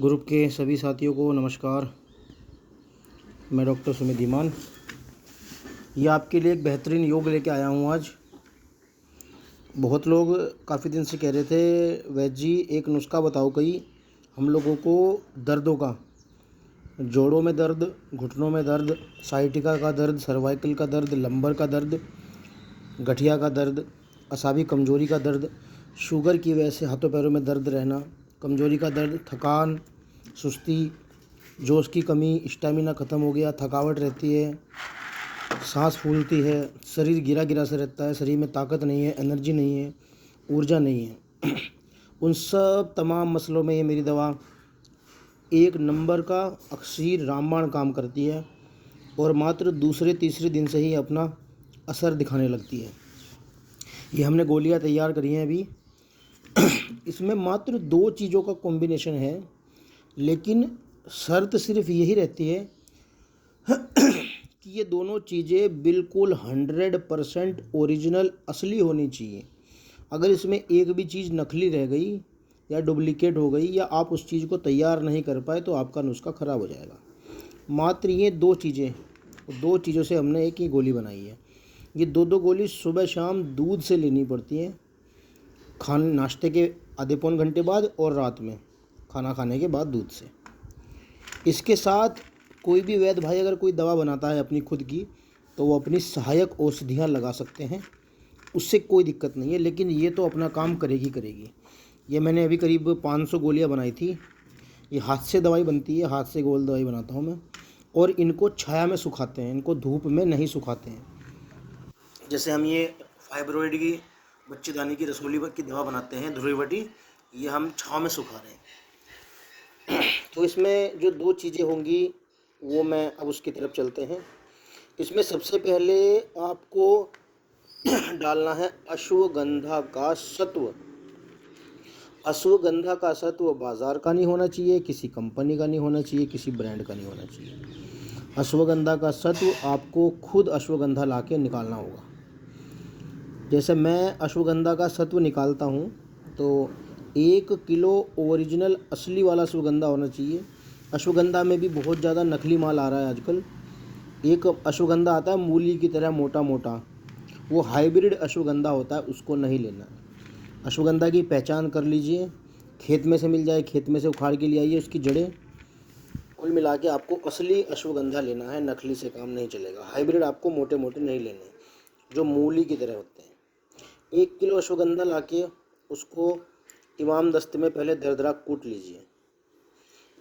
Group के सभी साथियों को नमस्कार। मैं डॉक्टर सुमित धीमान ये आपके लिए एक बेहतरीन योग लेके आया हूँ आज। बहुत लोग काफ़ी दिन से कह रहे थे वैद्य जी एक नुस्खा बताओ कहीं हम लोगों को दर्दों का, जोड़ों में दर्द, घुटनों में दर्द, साइटिका का दर्द, सर्वाइकल का दर्द, लंबर का दर्द, गठिया का दर्द, असावी कमजोरी का दर्द, शुगर की वजह से हाथों पैरों में दर्द रहना, कमजोरी का दर्द, थकान, सुस्ती, जोश की कमी, स्टैमिना ख़त्म हो गया, थकावट रहती है, सांस फूलती है, शरीर गिरा गिरा से रहता है, शरीर में ताकत नहीं है, एनर्जी नहीं है, ऊर्जा नहीं है। उन सब तमाम मसलों में ये मेरी दवा एक नंबर का अक्षर रामबाण काम करती है और मात्र दूसरे तीसरे दिन से ही अपना असर दिखाने लगती है। ये हमने गोलियां तैयार करी हैं अभी। इसमें मात्र 2 चीज़ों का कॉम्बिनेशन है, लेकिन शर्त सिर्फ यही रहती है कि ये दोनों चीज़ें बिल्कुल 100% ओरिजिनल असली होनी चाहिए। अगर इसमें एक भी चीज़ नकली रह गई या डुप्लीकेट हो गई या आप उस चीज़ को तैयार नहीं कर पाए तो आपका नुस्खा ख़राब हो जाएगा। मात्र ये 2 चीज़ें, 2 चीज़ों से हमने एक ही गोली बनाई है। ये 2-2 गोली सुबह शाम दूध से लेनी पड़ती है, नाश्ते के आधे पौन घंटे बाद और रात में खाना खाने के बाद दूध से। इसके साथ कोई भी वैद्य भाई अगर कोई दवा बनाता है अपनी खुद की तो वो अपनी सहायक औषधियाँ लगा सकते हैं, उससे कोई दिक्कत नहीं है, लेकिन ये तो अपना काम करेगी। ये मैंने अभी करीब 500 गोलियाँ बनाई थी। ये हाथ से दवाई बनती है, हाथ से गोल दवाई बनाता हूँ मैं, और इनको छाया में सुखाते हैं, इनको धूप में नहीं सुखाते हैं। जैसे हम ये फाइब्रोइड की, बच्चेदानी की, रसोली की दवा बनाते हैं ध्रुवटी, ये हम छाँव में सुखा रहे हैं। तो इसमें जो 2 चीज़ें होंगी वो मैं अब उसकी तरफ चलते हैं। इसमें सबसे पहले आपको डालना है अश्वगंधा का सत्व। अश्वगंधा का सत्व बाज़ार का नहीं होना चाहिए, किसी कंपनी का नहीं होना चाहिए, किसी ब्रांड का नहीं होना चाहिए। अश्वगंधा का सत्व आपको खुद अश्वगंधा ला के निकालना होगा। जैसे मैं अश्वगंधा का सत्व निकालता हूँ तो 1 किलो ओरिजिनल असली वाला अश्वगंधा होना चाहिए। अश्वगंधा में भी बहुत ज़्यादा नकली माल आ रहा है आजकल। एक अश्वगंधा आता है मूली की तरह मोटा मोटा, वो हाइब्रिड अश्वगंधा होता है, उसको नहीं लेना है। अश्वगंधा की पहचान कर लीजिए, खेत में से मिल जाए, खेत में से उखाड़ के ले आइए उसकी जड़ें। कुल मिला के आपको असली अश्वगंधा लेना है, नकली से काम नहीं चलेगा। हाइब्रिड आपको मोटे मोटे नहीं लेने, जो मूली की तरह होते हैं। 1 किलो अश्वगंधा लाके उसको इमाम दस्ते में पहले दरदरा कूट लीजिए।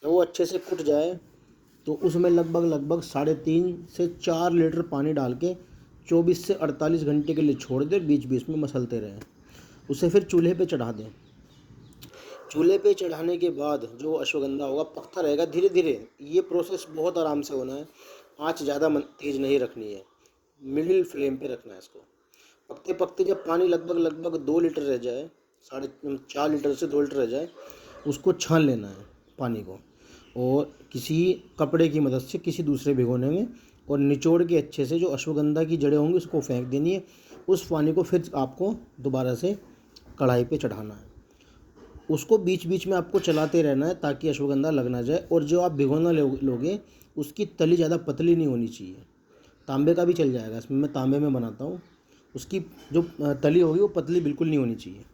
जब वो अच्छे से कूट जाए तो उसमें लगभग 3.5 से 4 लीटर पानी डाल के 24 से 48 घंटे के लिए छोड़ दें, बीच बीच में मसलते रहें। उसे फिर चूल्हे पे चढ़ा दें। चूल्हे पे चढ़ाने के बाद जो अश्वगंधा होगा पकता रहेगा धीरे धीरे। ये प्रोसेस बहुत आराम से होना है, आँच ज़्यादा तेज़ नहीं रखनी है, मिडिल फ्लेम पे रखना है इसको। पकते पकते जब पानी लगभग 2 लीटर रह जाए, 4.5 लीटर से 2 लीटर रह जाए, उसको छान लेना है पानी को, और किसी कपड़े की मदद से किसी दूसरे भिगोने में, और निचोड़ के अच्छे से जो अश्वगंधा की जड़ें होंगी उसको फेंक देनी है। उस पानी को फिर आपको दोबारा से कढ़ाई पे चढ़ाना है। उसको बीच बीच में आपको चलाते रहना है ताकि अश्वगंधा लग ना जाए। और जो आप भिगोना लोगे उसकी तली ज़्यादा पतली नहीं होनी चाहिए। तांबे का भी चल जाएगा, इसमें मैं तांबे में बनाता हूँ। उसकी जो तली होगी वो पतली बिल्कुल नहीं होनी चाहिए।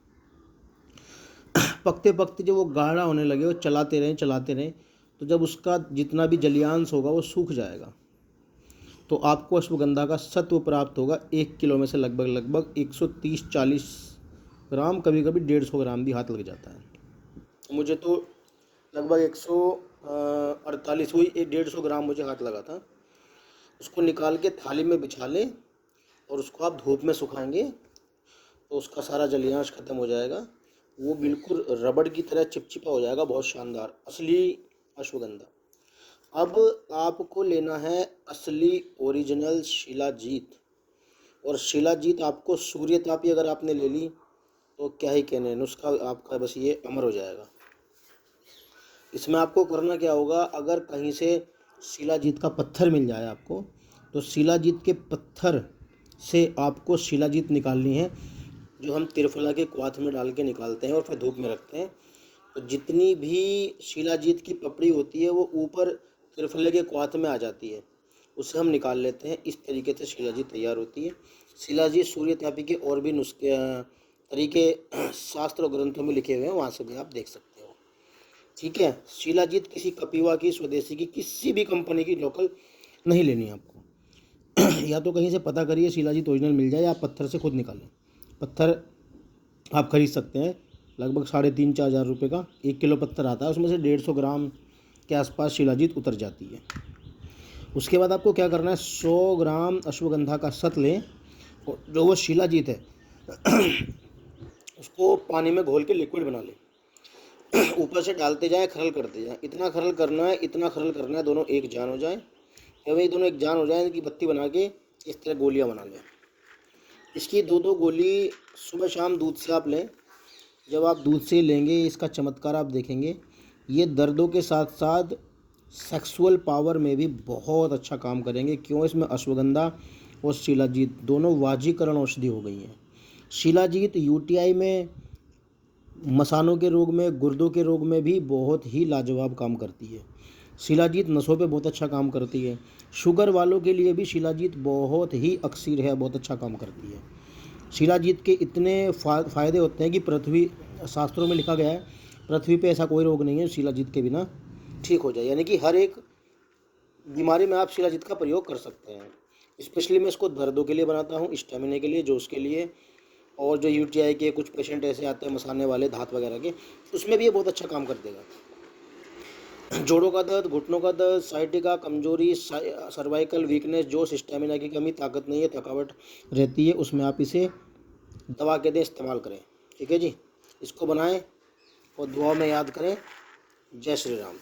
पकते पकते जब वो गाढ़ा होने लगे, वो चलाते रहें, तो जब उसका जितना भी जलियांश होगा वो सूख जाएगा तो आपको अश्वगंधा का सत्व प्राप्त होगा। 1 किलो में से लगभग 130-140 ग्राम, कभी कभी 150 ग्राम भी हाथ लग जाता है। मुझे तो लगभग 148 हुई, 150 ग्राम मुझे हाथ लगा था। उसको निकाल के थाली में बिछा लें और उसको आप धूप में सुखाएंगे तो उसका सारा जलियांश ख़त्म हो जाएगा। वो बिल्कुल रबड़ की तरह चिपचिपा हो जाएगा, बहुत शानदार असली अश्वगंधा। अब आपको लेना है असली ओरिजिनल शिलाजीत। और शिलाजीत आपको सूर्यतापी अगर आपने ले ली तो क्या ही कहने, नुस्खा आपका बस ये अमर हो जाएगा। इसमें आपको करना क्या होगा, अगर कहीं से शिलाजीत का पत्थर मिल जाए आपको तो शिलाजीत के पत्थर से आपको शिलाजीत निकालनी है, जो हम त्रिफला के क्वाथ में डाल के निकालते हैं और फिर धूप में रखते हैं। तो जितनी भी शिलाजीत की पपड़ी होती है वो ऊपर त्रिफले के क्वाथ में आ जाती है, उसे हम निकाल लेते हैं। इस तरीके से शिलाजीत तैयार होती है। शिलाजीत सूर्यतापी के और भी नुस्खे तरीके शास्त्र और ग्रंथों में लिखे हुए हैं, वहाँ से भी आप देख सकते हो। ठीक है, शिलाजीत किसी कपिवा की, स्वदेशी की, किसी भी कंपनी की लोकल नहीं लेनी है आपको। या तो कहीं से पता करिए शिलाजीत ओरिजिनल मिल जाए, या आप पत्थर से खुद निकालें। पत्थर आप खरीद सकते हैं लगभग 3,500-4 हज़ार रुपये का 1 किलो पत्थर आता है, उसमें से 150 ग्राम के आसपास शिलाजीत उतर जाती है। उसके बाद आपको क्या करना है, 100 ग्राम अश्वगंधा का सत लें, और जो वो शिलाजीत है उसको पानी में घोल के लिक्विड बना लें। ऊपर से डालते जाएं, खरल करते जाएं। इतना खरल करना है, इतना खरल करना है, दोनों एक जान हो जाएं। जब ये दोनों एक जान हो जाएं, इनकी बत्ती बना के इस तरह गोलियां बना लें। इसकी 2-2 गोली सुबह शाम दूध से आप लें। जब आप दूध से लेंगे, इसका चमत्कार आप देखेंगे। ये दर्दों के साथ साथ सेक्सुअल पावर में भी बहुत अच्छा काम करेंगे। क्यों? इसमें अश्वगंधा और शिलाजीत दोनों वाजीकरण औषधि हो गई हैं। शिलाजीत यूटीआई में, मसानों के रोग में, गुर्दों के रोग में भी बहुत ही लाजवाब काम करती है। शिलाजीत नसों पे बहुत अच्छा काम करती है। शुगर वालों के लिए भी शिलाजीत बहुत ही अक्सीर है, बहुत अच्छा काम करती है। शिलाजीत के इतने फ़ायदे होते हैं कि पृथ्वी, शास्त्रों में लिखा गया है पृथ्वी पे ऐसा कोई रोग नहीं है शिलाजीत के बिना ठीक हो जाए। यानी कि हर एक बीमारी में आप शिलाजीत का प्रयोग कर सकते हैं। स्पेशली मैं इसको दर्दों के लिए बनाता हूँ, स्टेमिना के लिए, जोश के लिए, और जो यूटीआई के कुछ पेशेंट ऐसे आते हैं मसाने वाले, धात वगैरह के, उसमें भी ये बहुत अच्छा काम कर देगा। जोड़ों का दर्द, घुटनों का दर्द, साइटिका, कमजोरी, सर्वाइकल वीकनेस, जोश, स्टेमिना की कमी, ताकत नहीं है, थकावट रहती है, उसमें आप इसे दवा के दे इस्तेमाल करें। ठीक है जी, इसको बनाएं और दुआ में याद करें। जय श्री राम।